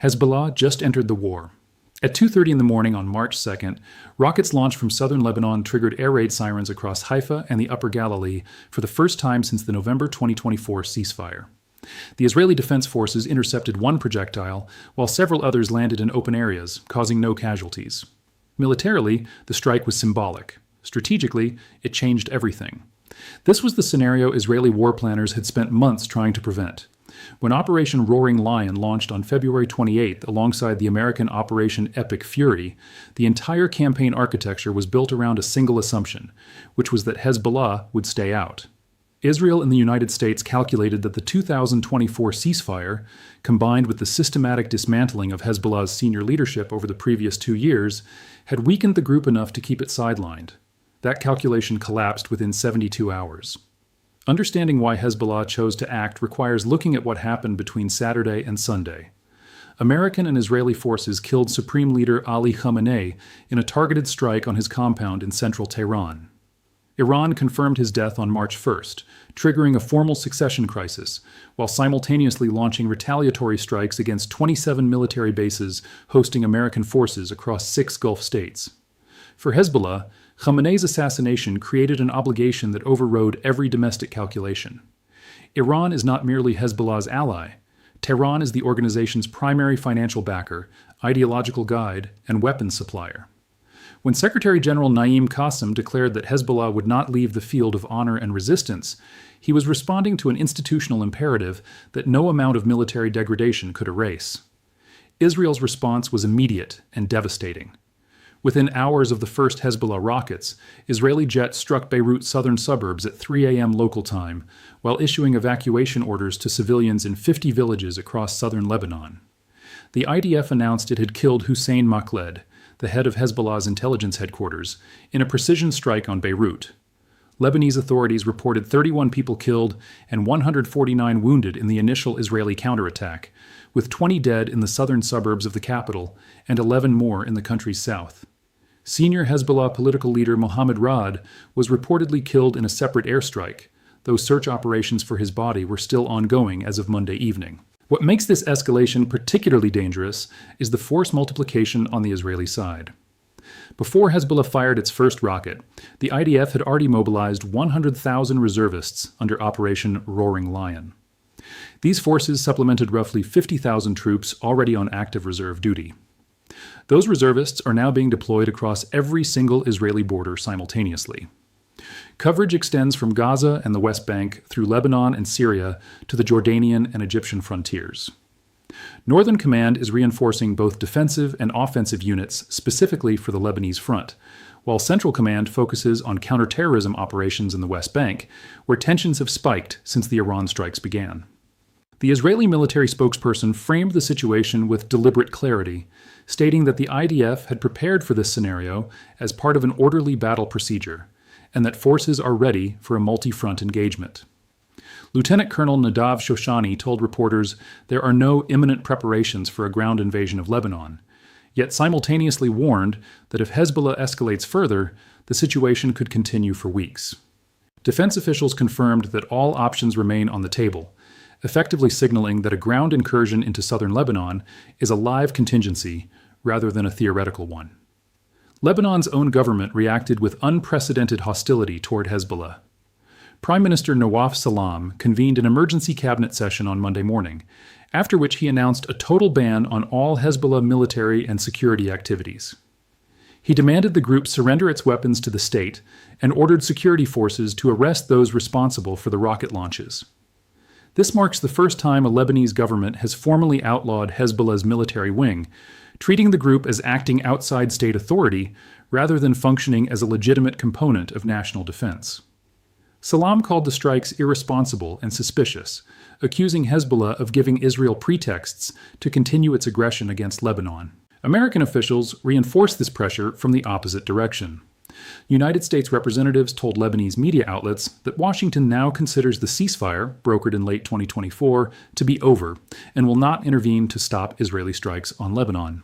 Hezbollah just entered the war. At 2:30 in the morning on March 2nd, rockets launched from southern Lebanon triggered air raid sirens across Haifa and the Upper Galilee for the first time since the November 2024 ceasefire. The Israeli Defense Forces intercepted one projectile, while several others landed in open areas, causing no casualties. Militarily, the strike was symbolic. Strategically, it changed everything. This was the scenario Israeli war planners had spent months trying to prevent. When Operation Roaring Lion launched on February 28th alongside the American Operation Epic Fury, the entire campaign architecture was built around a single assumption, which was that Hezbollah would stay out. Israel and the United States calculated that the 2024 ceasefire, combined with the systematic dismantling of Hezbollah's senior leadership over the previous 2 years, had weakened the group enough to keep it sidelined. That calculation collapsed within 72 hours. Understanding why Hezbollah chose to act requires looking at what happened between Saturday and Sunday. American and Israeli forces killed Supreme Leader Ali Khamenei in a targeted strike on his compound in central Tehran. Iran confirmed his death on March 1st, triggering a formal succession crisis, while simultaneously launching retaliatory strikes against 27 military bases hosting American forces across 6 Gulf states. For Hezbollah, Khamenei's assassination created an obligation that overrode every domestic calculation. Iran is not merely Hezbollah's ally. Tehran is the organization's primary financial backer, ideological guide, and weapons supplier. When Secretary General Naim Qassem declared that Hezbollah would not leave the field of honor and resistance, he was responding to an institutional imperative that no amount of military degradation could erase. Israel's response was immediate and devastating. Within hours of the first Hezbollah rockets, Israeli jets struck Beirut's southern suburbs at 3 a.m. local time, while issuing evacuation orders to civilians in 50 villages across southern Lebanon. The IDF announced it had killed Hussein Makhled, the head of Hezbollah's intelligence headquarters, in a precision strike on Beirut. Lebanese authorities reported 31 people killed and 149 wounded in the initial Israeli counterattack, with 20 dead in the southern suburbs of the capital and 11 more in the country's south. Senior Hezbollah political leader Mohammed Raad was reportedly killed in a separate airstrike, though search operations for his body were still ongoing as of Monday evening. What makes this escalation particularly dangerous is the force multiplication on the Israeli side. Before Hezbollah fired its first rocket, the IDF had already mobilized 100,000 reservists under Operation Roaring Lion. These forces supplemented roughly 50,000 troops already on active reserve duty. Those reservists are now being deployed across every single Israeli border simultaneously. Coverage extends from Gaza and the West Bank through Lebanon and Syria to the Jordanian and Egyptian frontiers. Northern Command is reinforcing both defensive and offensive units specifically for the Lebanese front, while Central Command focuses on counterterrorism operations in the West Bank, where tensions have spiked since the Iran strikes began. The Israeli military spokesperson framed the situation with deliberate clarity, stating that the IDF had prepared for this scenario as part of an orderly battle procedure, and that forces are ready for a multi-front engagement. Lieutenant Colonel Nadav Shoshani told reporters there are no imminent preparations for a ground invasion of Lebanon, yet simultaneously warned that if Hezbollah escalates further, the situation could continue for weeks. Defense officials confirmed that all options remain on the table, effectively signaling that a ground incursion into southern Lebanon is a live contingency rather than a theoretical one. Lebanon's own government reacted with unprecedented hostility toward Hezbollah. Prime Minister Nawaf Salam convened an emergency cabinet session on Monday morning, after which he announced a total ban on all Hezbollah military and security activities. He demanded the group surrender its weapons to the state and ordered security forces to arrest those responsible for the rocket launches. This marks the first time a Lebanese government has formally outlawed Hezbollah's military wing, treating the group as acting outside state authority rather than functioning as a legitimate component of national defense. Salam called the strikes irresponsible and suspicious, accusing Hezbollah of giving Israel pretexts to continue its aggression against Lebanon. American officials reinforced this pressure from the opposite direction. United States representatives told Lebanese media outlets that Washington now considers the ceasefire, brokered in late 2024, to be over and will not intervene to stop Israeli strikes on Lebanon.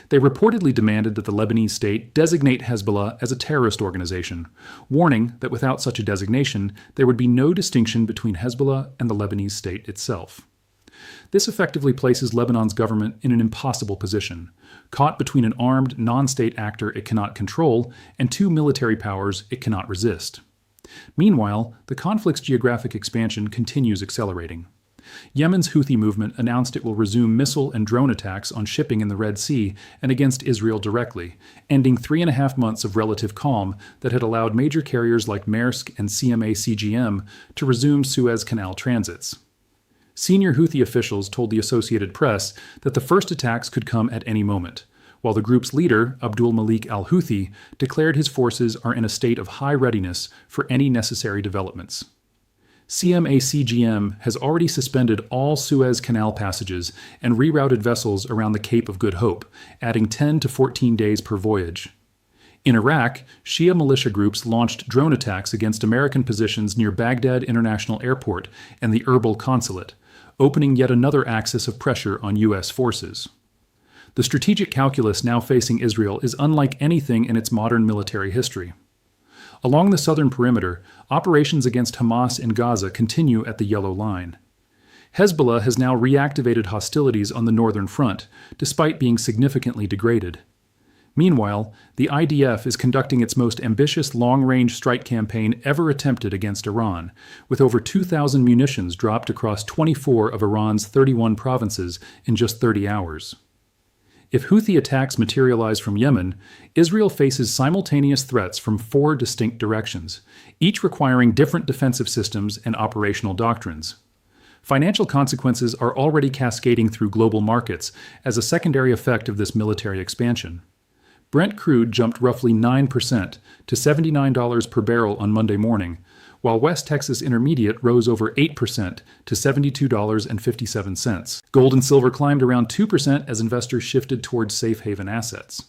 They reportedly demanded that the Lebanese state designate Hezbollah as a terrorist organization, warning that without such a designation, there would be no distinction between Hezbollah and the Lebanese state itself. This effectively places Lebanon's government in an impossible position, caught between an armed, non-state actor it cannot control and two military powers it cannot resist. Meanwhile, the conflict's geographic expansion continues accelerating. Yemen's Houthi movement announced it will resume missile and drone attacks on shipping in the Red Sea and against Israel directly, ending 3.5 months of relative calm that had allowed major carriers like Maersk and CMA-CGM to resume Suez Canal transits. Senior Houthi officials told the Associated Press that the first attacks could come at any moment, while the group's leader, Abdul Malik al-Houthi, declared his forces are in a state of high readiness for any necessary developments. CMA-CGM has already suspended all Suez Canal passages and rerouted vessels around the Cape of Good Hope, adding 10 to 14 days per voyage. In Iraq, Shia militia groups launched drone attacks against American positions near Baghdad International Airport and the Erbil Consulate, opening yet another axis of pressure on U.S. forces. The strategic calculus now facing Israel is unlike anything in its modern military history. Along the southern perimeter, operations against Hamas in Gaza continue at the Yellow Line. Hezbollah has now reactivated hostilities on the northern front, despite being significantly degraded. Meanwhile, the IDF is conducting its most ambitious long-range strike campaign ever attempted against Iran, with over 2,000 munitions dropped across 24 of Iran's 31 provinces in just 30 hours. If Houthi attacks materialize from Yemen, Israel faces simultaneous threats from 4 distinct directions, each requiring different defensive systems and operational doctrines. Financial consequences are already cascading through global markets as a secondary effect of this military expansion. Brent crude jumped roughly 9% to $79 per barrel on Monday morning, while West Texas Intermediate rose over 8% to $72.57. Gold and silver climbed around 2% as investors shifted towards safe haven assets.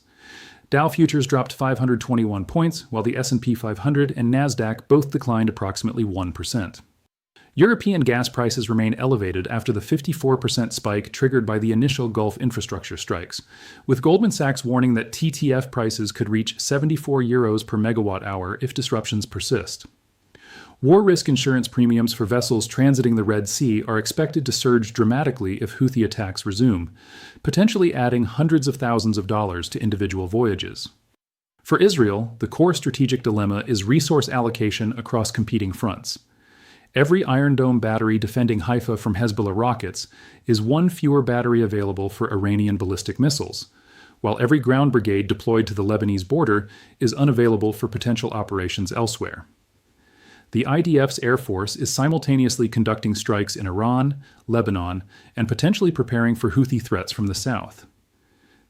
Dow futures dropped 521 points, while the S&P 500 and Nasdaq both declined approximately 1%. European gas prices remain elevated after the 54% spike triggered by the initial Gulf infrastructure strikes, with Goldman Sachs warning that TTF prices could reach €74 per megawatt hour if disruptions persist. War risk insurance premiums for vessels transiting the Red Sea are expected to surge dramatically if Houthi attacks resume, potentially adding hundreds of thousands of dollars to individual voyages. For Israel, the core strategic dilemma is resource allocation across competing fronts. Every Iron Dome battery defending Haifa from Hezbollah rockets is one fewer battery available for Iranian ballistic missiles, while every ground brigade deployed to the Lebanese border is unavailable for potential operations elsewhere. The IDF's Air Force is simultaneously conducting strikes in Iran, Lebanon, and potentially preparing for Houthi threats from the south.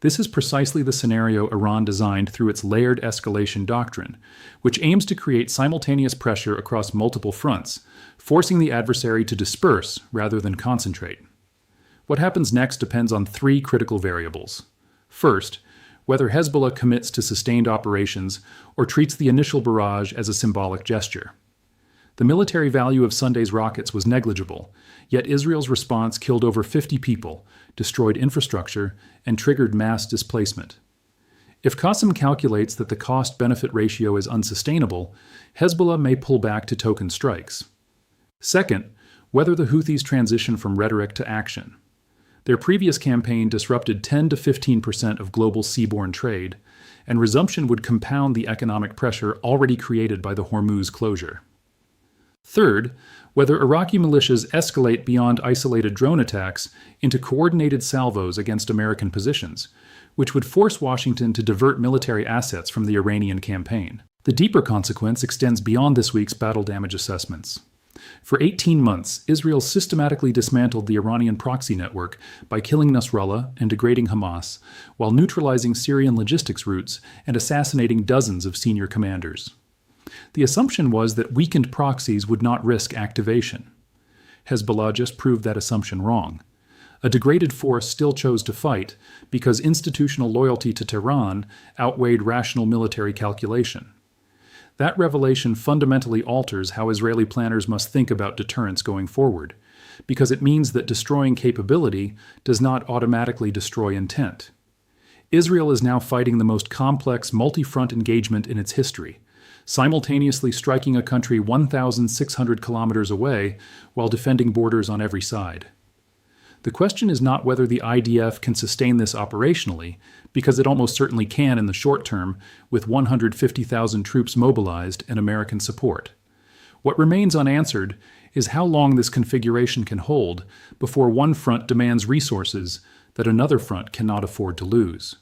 This is precisely the scenario Iran designed through its layered escalation doctrine, which aims to create simultaneous pressure across multiple fronts, forcing the adversary to disperse rather than concentrate. What happens next depends on 3 critical variables. First, whether Hezbollah commits to sustained operations or treats the initial barrage as a symbolic gesture. The military value of Sunday's rockets was negligible, yet Israel's response killed over 50 people, destroyed infrastructure, and triggered mass displacement. If Qasem calculates that the cost-benefit ratio is unsustainable, Hezbollah may pull back to token strikes. Second, whether the Houthis transition from rhetoric to action. Their previous campaign disrupted 10 to 15% of global seaborne trade, and resumption would compound the economic pressure already created by the Hormuz closure. Third, whether Iraqi militias escalate beyond isolated drone attacks into coordinated salvos against American positions, which would force Washington to divert military assets from the Iranian campaign. The deeper consequence extends beyond this week's battle damage assessments. For 18 months, Israel systematically dismantled the Iranian proxy network by killing Nasrallah and degrading Hamas, while neutralizing Syrian logistics routes and assassinating dozens of senior commanders. The assumption was that weakened proxies would not risk activation. Hezbollah just proved that assumption wrong. A degraded force still chose to fight because institutional loyalty to Tehran outweighed rational military calculation. That revelation fundamentally alters how Israeli planners must think about deterrence going forward, because it means that destroying capability does not automatically destroy intent. Israel is now fighting the most complex multi-front engagement in its history, simultaneously striking a country 1,600 kilometers away while defending borders on every side. The question is not whether the IDF can sustain this operationally, because it almost certainly can in the short term with 150,000 troops mobilized and American support. What remains unanswered is how long this configuration can hold before one front demands resources that another front cannot afford to lose.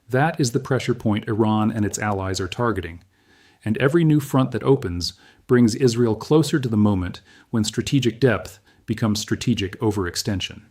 That is the pressure point Iran and its allies are targeting, and every new front that opens brings Israel closer to the moment when strategic depth becomes strategic overextension.